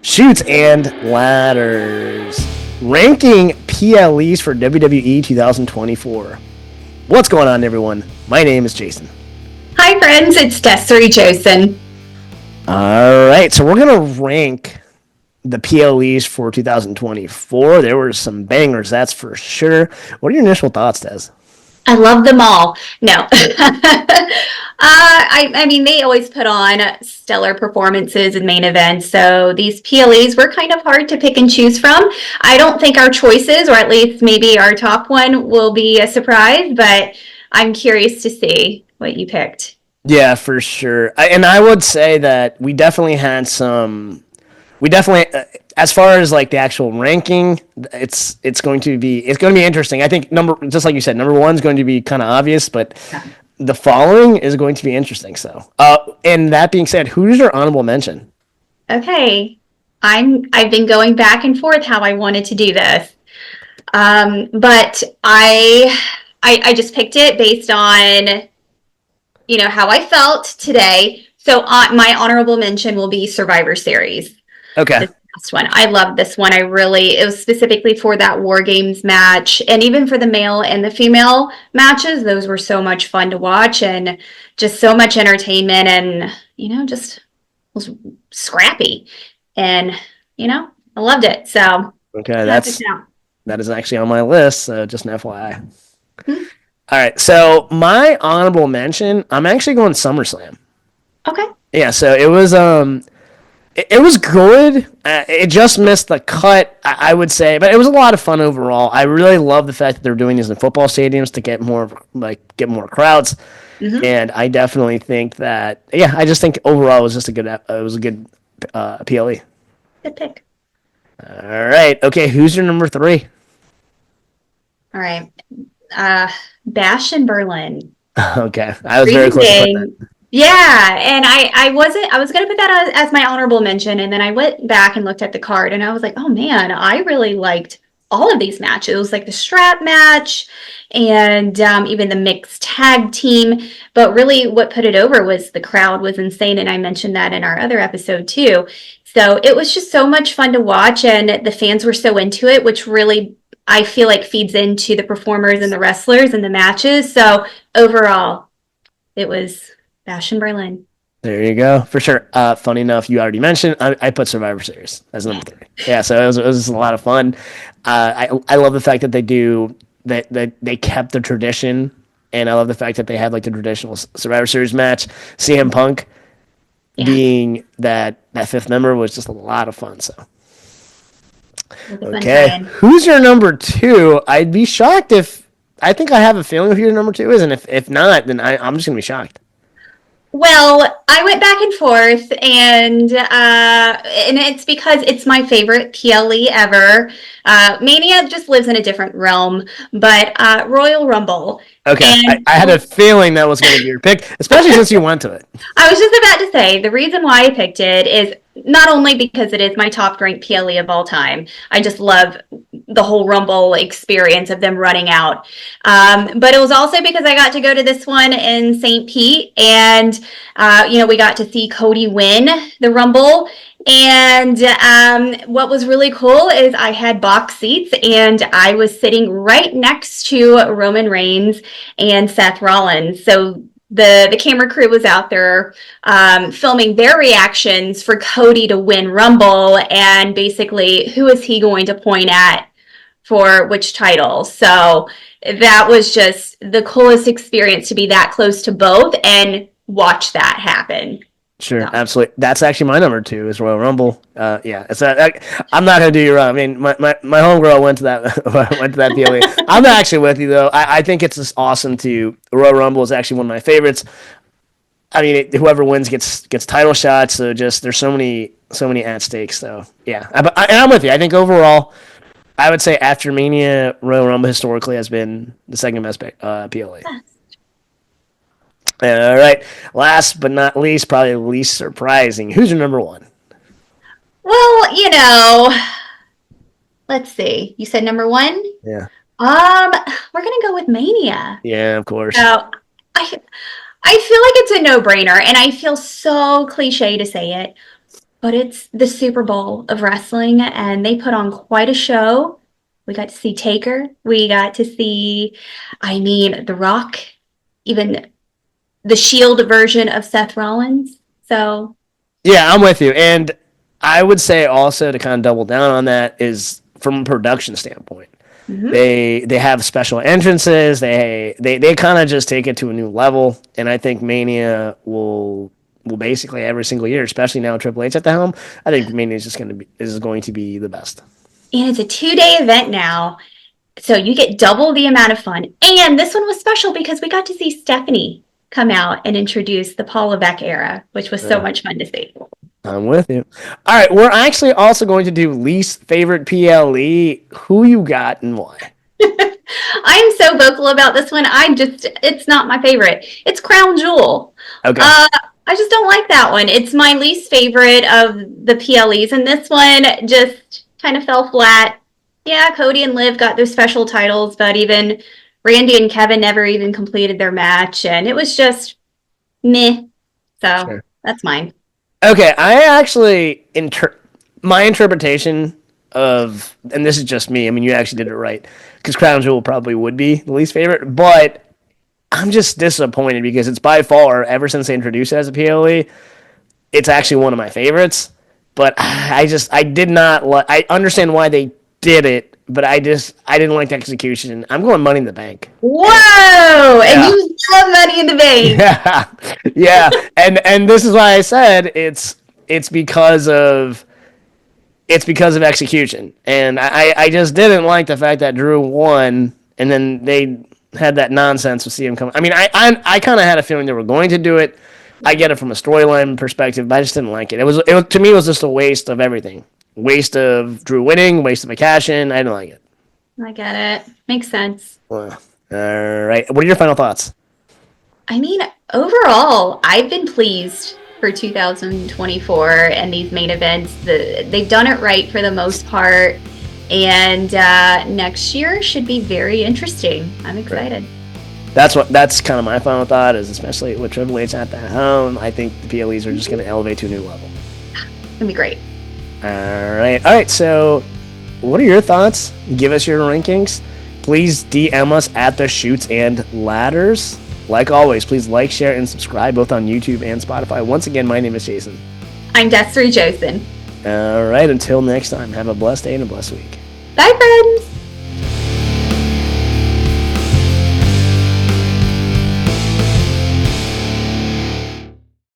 Shoots and ladders. Ranking PLEs for WWE 2024. What's going on, everyone? My name is Jason. Hi, friends. It's Desiree Josen. All right, so we're going to rank the PLEs for 2024. There were some bangers, that's for sure. What are your initial thoughts, Des? I love them all. No. I mean, they always put on stellar performances and main events. So these PLEs were kind of hard to pick and choose from. I don't think our choices, or at least maybe our top one, will be a surprise, but I'm curious to see what you picked. Yeah, for sure. And I would say that we definitely had some. We definitely, as far as like the actual ranking, it's going to be interesting. I think just like you said, number one is going to be kind of obvious, but the following is going to be interesting. So, and that being said, who's your honorable mention? Okay. I've been going back and forth how I wanted to do this. But I just picked it based on how I felt today. So my honorable mention will be Survivor Series. Okay. This last one. I love this one. It was specifically for that War Games match, and even for the male and the female matches. Those were so much fun to watch and just so much entertainment, and just was scrappy. And I loved it. So Okay, that's it. that is actually on my list. So just an FYI. All right, so my honorable mention, I'm actually going SummerSlam. Okay. Yeah, so it was good. It just missed the cut, I would say, but it was a lot of fun overall. I really love the fact that they're doing these in football stadiums to get more crowds, and I definitely think that I just think overall it was just a good PLE. Good pick. All right, okay, who's your number three? All right. Bash in Berlin. Okay, I was very close to put that. Yeah, and I was gonna put that as my honorable mention, and then I went back and looked at the card, and I was like, oh man, I really liked all of these matches. It was like the strap match, and even the mixed tag team. But really, what put it over was the crowd was insane, and I mentioned that in our other episode too. So it was just so much fun to watch, and the fans were so into it, which really I feel like feeds into the performers and the wrestlers and the matches. So overall, it was Bash in Berlin. There you go, for sure. Funny enough, you already mentioned I put Survivor Series as number three. Yeah, so it was a lot of fun. I love the fact that they kept the tradition, and I love the fact that they had like the traditional Survivor Series match. CM Punk being that fifth member was just a lot of fun. So okay, who's your number two? I'd be shocked if I think I have a feeling who your number two is, and if not, then I'm just gonna be shocked. Well, I went back and forth, and it's because it's my favorite PLE ever. Mania just lives in a different realm, but Royal Rumble. Okay, And I had a feeling that was going to be your pick, especially since you went to it. I was just about to say the reason why I picked it is not only because it is my top ranked PLE of all time. I just love the whole Rumble experience of them running out. But it was also because I got to go to this one in St. Pete, and we got to see Cody win the Rumble. And what was really cool is I had box seats, and I was sitting right next to Roman Reigns and Seth Rollins. So the camera crew was out there filming their reactions for Cody to win Rumble, and basically who is he going to point at for which title. So that was just the coolest experience to be that close to both and watch that happen. Sure, So. absolutely. That's actually my number two is Royal Rumble. Yeah, I'm not gonna do you wrong. I mean, my homegirl went to that PLE. I'm actually with you though. I think it's just awesome to Royal Rumble is actually one of my favorites. I mean, whoever wins gets title shots. So just there's so many at stake. So yeah, and I'm with you. I think overall, I would say after Mania, Royal Rumble historically has been the second best PLE. All right. Last but not least, probably least surprising. Who's your number one? Well, let's see. You said number one? Yeah. We're gonna go with Mania. Yeah, of course. So I feel like it's a no-brainer, and I feel so cliche to say it, but it's the Super Bowl of wrestling, and they put on quite a show. We got to see Taker. We got to see, The Rock, even the Shield version of Seth Rollins. So, Yeah, I'm with you. And I would say also to kind of double down on that is from a production standpoint. mhm. They have special entrances. They kind of just take it to a new level, and I think Mania will basically every single year, especially now Triple H at the helm. I think Mania is going to be the best. And it's a 2 day event now. So you get double the amount of fun. And this one was special because we got to see Stephanie come out and introduce the Paul Levesque era, which was so Yeah, much fun to see. I'm with you. All right, we're actually also going to do least favorite PLE. Who you got and why? I'm so vocal about this one. It's not my favorite. It's Crown Jewel. Okay, Uh, I just don't like that one. It's my least favorite of the PLEs, and this one just kind of fell flat. Yeah, Cody and Liv got their special titles, but even Randy and Kevin never even completed their match, and it was just meh. So sure. that's mine. Okay, I actually my interpretation of, and this is just me. I mean, you actually did it right because Crown Jewel probably would be the least favorite, but I'm just disappointed because it's by far ever since they introduced it as a PLE, it's actually one of my favorites. But I did not I understand why they did it, but I didn't like the execution. I'm going Money in the Bank. Whoa! And Yeah. you love Money in the Bank. Yeah, yeah, and this is why I said it's because of execution, and I just didn't like the fact that Drew won, and then they had that nonsense with CM coming. I mean, I kind of had a feeling they were going to do it. I get it from a storyline perspective, but I just didn't like it. To me it was just a waste of everything. Waste of Drew winning, waste of a cash in. I didn't like it. I get it. Makes sense. All right, what are your final thoughts? I mean, overall, I've been pleased for 2024 and these main events. They've done it right for the most part, and next year should be very interesting. I'm excited. That's kind of my final thought is, especially with Triple H at the helm, I think the PLEs are just going to elevate to a new level. It's gonna be great. All right. So, what are your thoughts? Give us your rankings. Please DM us at the Shoots and Ladders. Like always, please like, share, and subscribe both on YouTube and Spotify. Once again, my name is Jason. I'm Desiree Josen. All right. Until next time, have a blessed day and a blessed week. Bye, friends.